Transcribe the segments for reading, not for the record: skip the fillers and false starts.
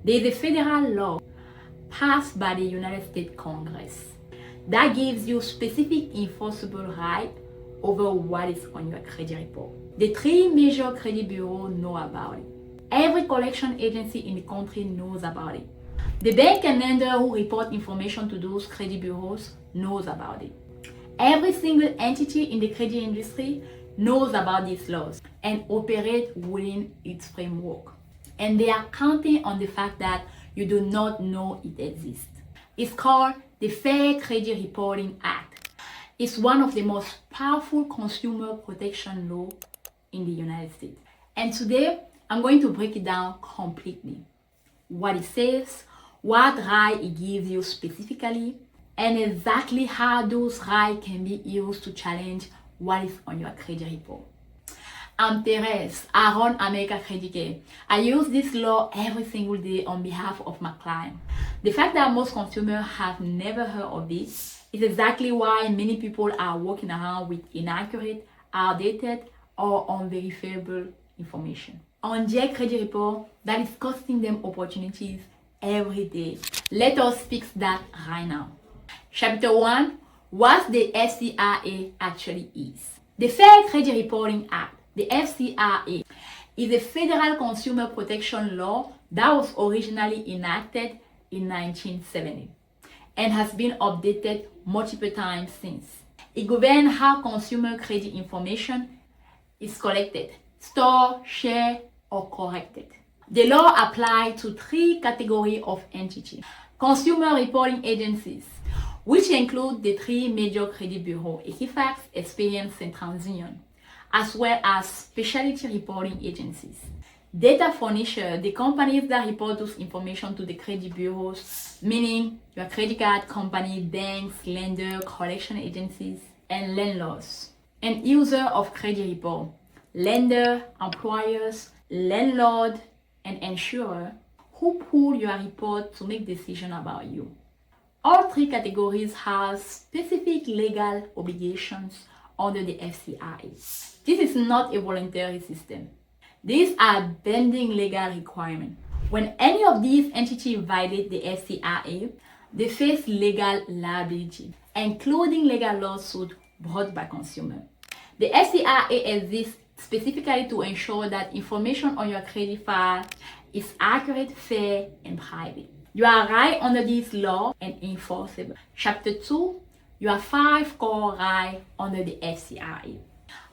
There is a federal law passed by the United States Congress that gives you specific enforceable right over what is on your credit report. The three major credit bureaus know about it. Every collection agency in the country knows about it. The bank and lender who report information to those credit bureaus knows about it. Every single entity in the credit industry knows about these laws and operate within its framework. And they are counting on the fact that you do not know it exists. It's called the Fair Credit Reporting Act. It's one of the most powerful consumer protection laws in the United States. And today, I'm going to break it down completely. What it says, what right it gives you specifically, and exactly how those rights can be used to challenge what is on your credit report. I'm Therese. I run America Credit Care. I use this law every single day on behalf of my client. The fact that most consumers have never heard of this is exactly why many people are walking around with inaccurate, outdated, or unverifiable information on their credit report that is costing them opportunities every day. Let us fix that right now. Chapter 1, what the FCRA actually is. The Fair Credit Reporting Act, the FCRA, is a federal consumer protection law that was originally enacted in 1970 and has been updated multiple times since. It governs how consumer credit information is collected, stored, shared, or corrected. The law applies to three categories of entities: consumer reporting agencies, which include the three major credit bureaus, Equifax, Experian, and TransUnion, as well as specialty reporting agencies. Data furnishers, the companies that report those information to the credit bureaus, meaning your credit card company, banks, lenders, collection agencies, and landlords. And user of credit report, lender, employers, landlord, and insurer who pull your report to make decisions about you. All three categories have specific legal obligations under the FCRA. This is not a voluntary system. These are binding legal requirements. When any of these entities violate the FCRA, they face legal liability, including legal lawsuits brought by consumers. The FCRA exists specifically to ensure that information on your credit file is accurate, fair, and private. You are right under this law and enforceable. Chapter 2, you have 5 core rights under the FCRA.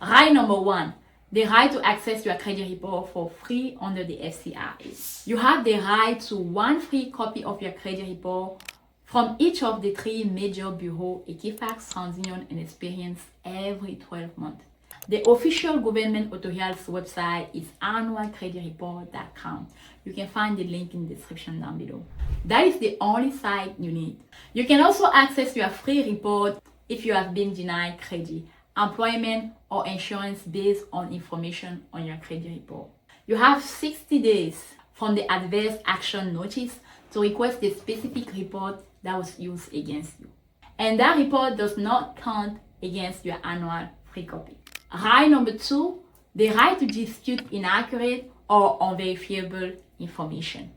Right number 1, the right to access your credit report for free under the FCRA. You have the right to one free copy of your credit report from each of the three major bureaus, Equifax, TransUnion, and Experian, every 12 months. The official government authority's website is annualcreditreport.com. You can find the link in the description down below. That is the only site you need. You can also access your free report if you have been denied credit, employment, or insurance based on information on your credit report. You have 60 days from the adverse action notice to request the specific report that was used against you. And that report does not count against your annual free copy. Right number 2, the right to dispute inaccurate or unverifiable information.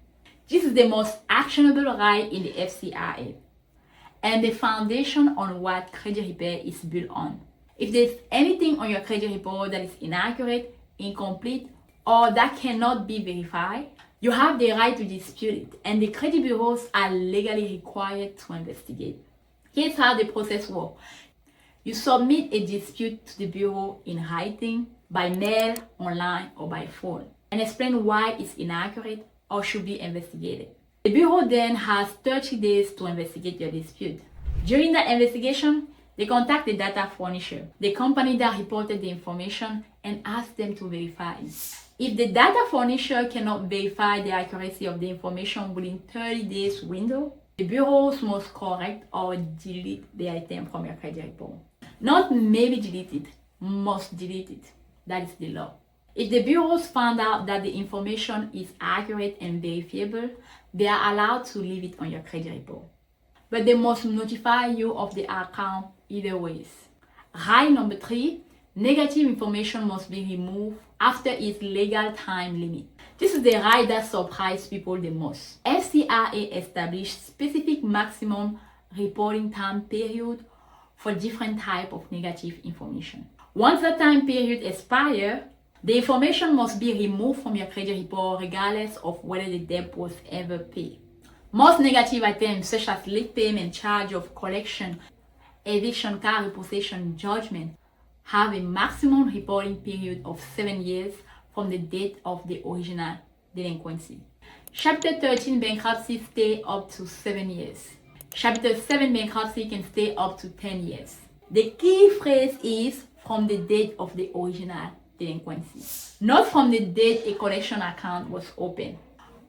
This is the most actionable right in the FCRA and the foundation on what credit repair is built on. If there's anything on your credit report that is inaccurate, incomplete, or that cannot be verified, you have the right to dispute it, and the credit bureaus are legally required to investigate. Here's how the process works. You submit a dispute to the bureau in writing, by mail, online, or by phone, and explain why it's inaccurate or should be investigated. The bureau then has 30 days to investigate your dispute. During that investigation, they contact the data furnisher, the company that reported the information, and ask them to verify it. If the data furnisher cannot verify the accuracy of the information within 30 days window, the bureaus must correct or delete the item from your credit report. Not maybe delete it, must delete it. That is the law. If the bureaus find out that the information is accurate and verifiable, they are allowed to leave it on your credit report. But they must notify you of the account either ways. Right number 3, negative information must be removed after its legal time limit. This is the right that surprised people the most. FCRA established specific maximum reporting time period for different type of negative information. Once the time period expires, the information must be removed from your credit report regardless of whether the debt was ever paid. Most negative items such as late payment, charge of collection, eviction, car repossession, judgment have a maximum reporting period of 7 years from the date of the original delinquency. Chapter 13 bankruptcy stay up to 7 years. Chapter 7 bankruptcy can stay up to 10 years. The key phrase is from the date of the original delinquency, not from the date a collection account was opened.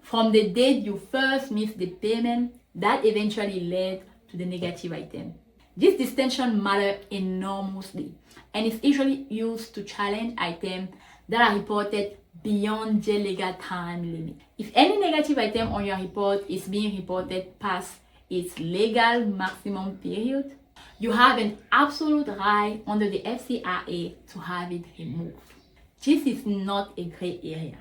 From the date you first missed the payment that eventually led to the negative item. This distinction matters enormously and is usually used to challenge items that are reported beyond the legal time limit. If any negative item on your report is being reported past its legal maximum period, you have an absolute right under the FCRA to have it removed. This is not a gray area.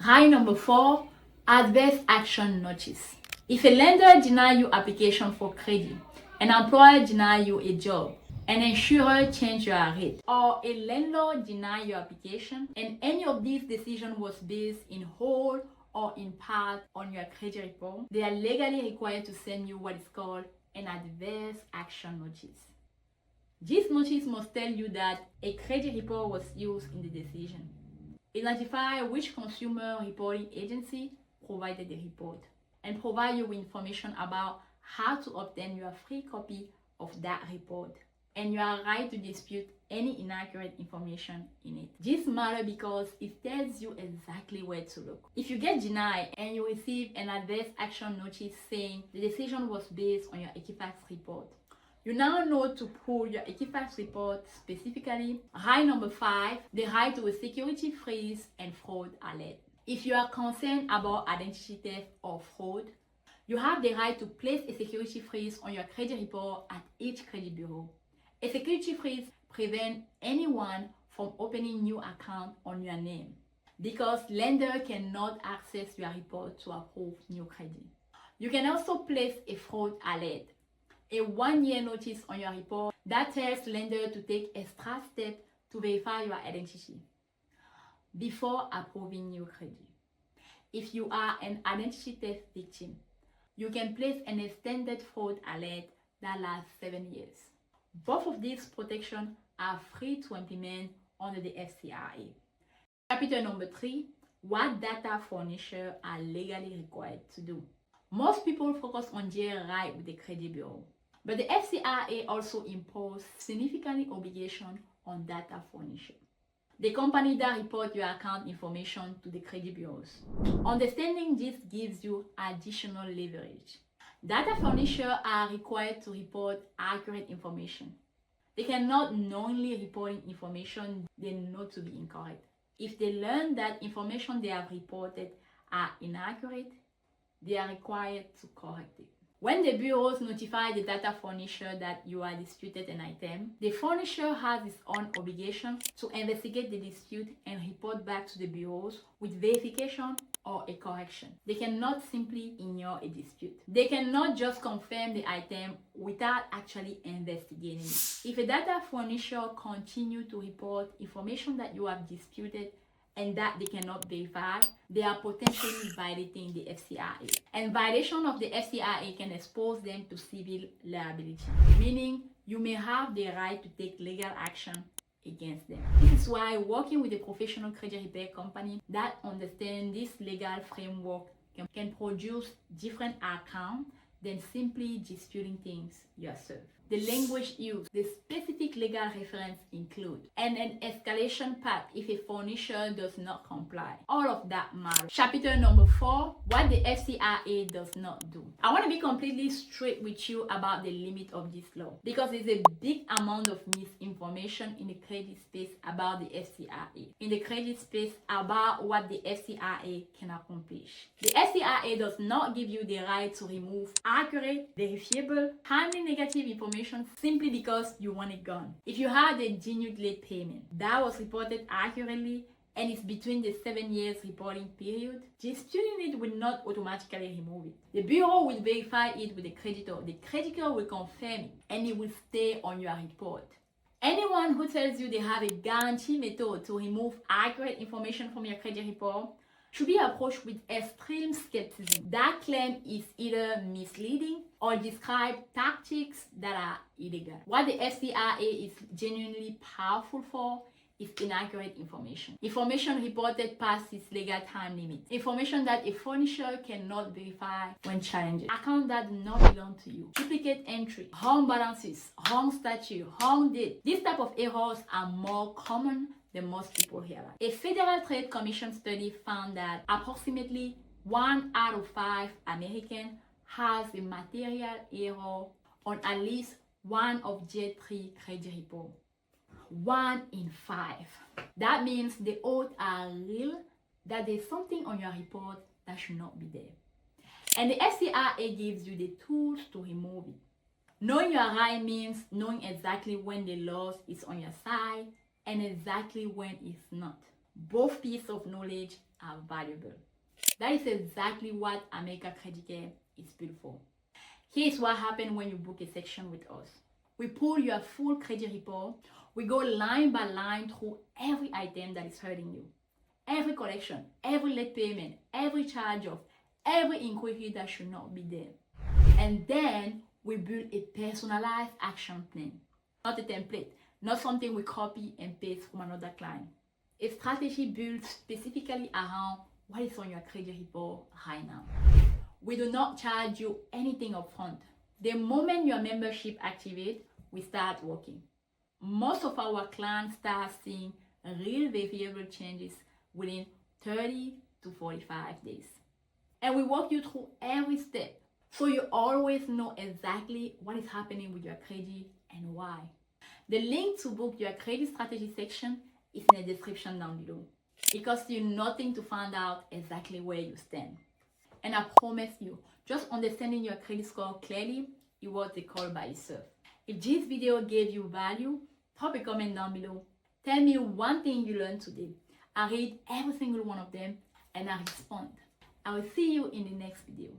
Right number 4, adverse action notice. If a lender denies your application for credit, an employer denies you a job, an insurer changes your rate, or a landlord denies your application, and any of these decisions was based in whole or in part on your credit report, they are legally required to send you what is called an adverse action notice. This notice must tell you that a credit report was used in the decision. It notifies which consumer reporting agency provided the report and provide you with information about how to obtain your free copy of that report and your right to dispute any inaccurate information in it. This matters because it tells you exactly where to look. If you get denied and you receive an adverse action notice saying the decision was based on your Equifax report, you now know to pull your Equifax report specifically. Right number 5, the right to a security freeze and fraud alert. If you are concerned about identity theft or fraud, you have the right to place a security freeze on your credit report at each credit bureau. A security freeze prevents anyone from opening new account on your name because lender cannot access your report to approve new credit. You can also place a fraud alert, a 1-year notice on your report that tells lender to take extra steps to verify your identity before approving new credit. If you are an identity theft victim, you can place an extended fraud alert that lasts 7 years. Both of these protections are free to implement under the FCRA. Chapter number 3, what data furnishers are legally required to do. Most people focus on their right with the credit bureau, but the FCRA also imposes significant obligations on data furnishers, the company that report your account information to the credit bureaus. Understanding this gives you additional leverage. Data furnishers are required to report accurate information. They cannot knowingly report information they know to be incorrect. If they learn that information they have reported are inaccurate, they are required to correct it. When the bureaus notify the data furnisher that you are disputed an item, the furnisher has its own obligation to investigate the dispute and report back to the bureaus with verification or a correction. They cannot simply ignore a dispute. They cannot just confirm the item without actually investigating it. If a data furnisher continues to report information that you have disputed and that they cannot verify, they are potentially violating the FCRA. And violation of the FCRA can expose them to civil liability, meaning you may have the right to take legal action against them. This is why working with a professional credit repair company that understands this legal framework can produce different outcomes than simply disputing things yourself. The language used, the specific legal reference include, and an escalation path if a furnisher does not comply. All of that matters. Chapter number 4, what the FCRA does not do. I want to be completely straight with you about the limit of this law because there's a big amount of misinformation in the credit space about the FCRA. In the credit space about what the FCRA can accomplish. The FCRA does not give you the right to remove accurate, verifiable, timely negative information simply because you want it gone. If you had a genuine late payment that was reported accurately and it's between the 7 years reporting period, disputing it will not automatically remove it. The bureau will verify it with the creditor will confirm it, and it will stay on your report. Anyone who tells you they have a guarantee method to remove accurate information from your credit report should be approached with extreme skepticism. That claim is either misleading or describe tactics that are illegal. What the FCRA is genuinely powerful for is inaccurate information. Information reported past its legal time limit. Information that a furnisher cannot verify when challenged. Accounts that do not belong to you. Duplicate entry, wrong balances, wrong statute, wrong date. These type of errors are more common than most people realize. A Federal Trade Commission study found that approximately 1 out of 5 Americans has a material error on at least one of J3 credit reports. 1 in 5. That means the odds are real that there's something on your report that should not be there. And the FCRA gives you the tools to remove it. Knowing your right means knowing exactly when the loss is on your side and exactly when it's not. Both pieces of knowledge are valuable. That is exactly what America Credit Care is built for. Here's what happens when you book a section with us. We pull your full credit report. We go line by line through every item that is hurting you. Every collection, every late payment, every charge-off, every inquiry that should not be there. And then we build a personalized action plan. Not a template, not something we copy and paste from another client. A strategy built specifically around what is on your credit report right now. We do not charge you anything upfront. The moment your membership activates, we start working. Most of our clients start seeing real behavioral changes within 30 to 45 days. And we walk you through every step so you always know exactly what is happening with your credit and why. The link to book your credit strategy section is in the description down below. It costs you nothing to find out exactly where you stand. And I promise you, just understanding your credit score clearly, it was a call by itself. If this video gave you value, drop a comment down below. Tell me one thing you learned today. I read every single one of them and I respond. I will see you in the next video.